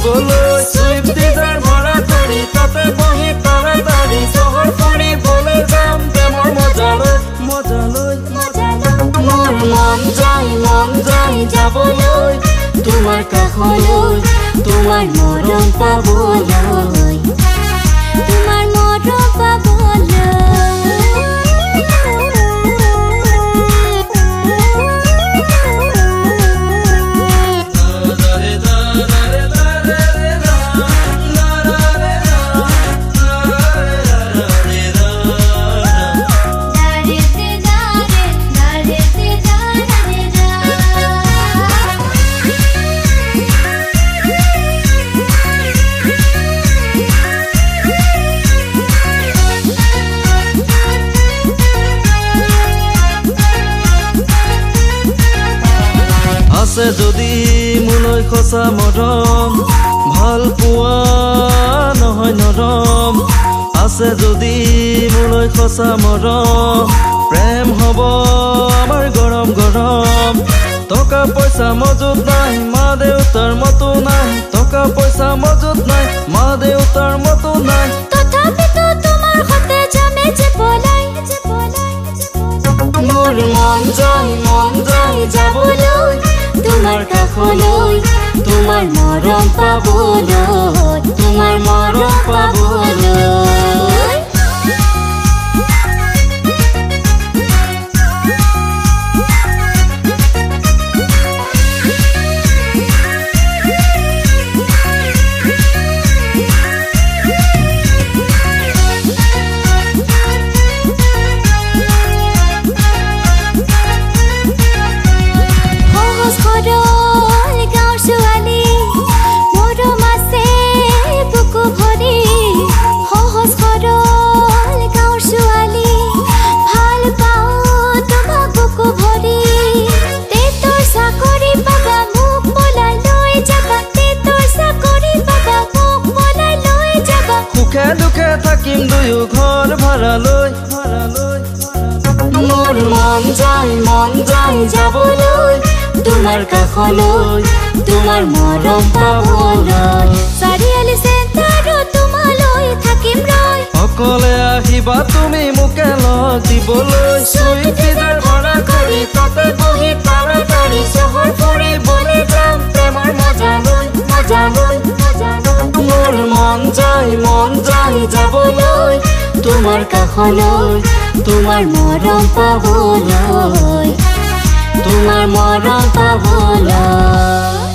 দিবলৈ Swift Dzire ভৰা কৰি তাতে বহি তাড়াতাড়ি চহৰ ফুৰিবলৈ যাম প্ৰেমৰ মজা লৈ মোৰ মন যায় যাবলৈ তোমাৰ কাষলৈ তোমাৰ মৰম পাবলৈ তোমাৰ মৰম পাবলৈ আছে যদি মোলৈ খোচা মৰম ভাল পোৱা নহয় নৰম আছে যদি মোলৈ খোচা মৰম প্ৰেম হ'ব আমাৰ গৰম গৰম টকা পইচা মজুত নাই মা দেউতাৰ মতো নাই টকা পইচা মজুত নাই মা দেউতাৰ মতো নাই তথাপিতো তোমাৰ হাতে যামে যে পলাই মোৰ মন যায় যাবলৈ তোমাৰ কাষলৈ তোমাৰ মৰম পাবলৈ তোমাৰ মৰম পাবলৈ দুখে থাকিম দুয়ো ঘৰ ভাড়ালৈ মোৰ মন যায় যাবলৈ তোমাৰ কাষলৈ তোমাৰ মৰম পাবলৈ চাৰিআলি চেণ্টাৰত তোমালৈ থাকিম ৰৈ অকলে আহিবা তুমি মোকে লগ দিবলৈ সুইফ্ট ডিজায়াৰ ভৰা কৰি তাতে বহি তাড়াতাড়ি চহৰ ফুৰিবলৈ যাম প্ৰেমৰ মজা লৈ মোৰ মন যায় যাবলৈ তোমাৰ কাষলৈ তোমাৰ মৰম পাবলৈ তোমাৰ মৰম পাবলৈ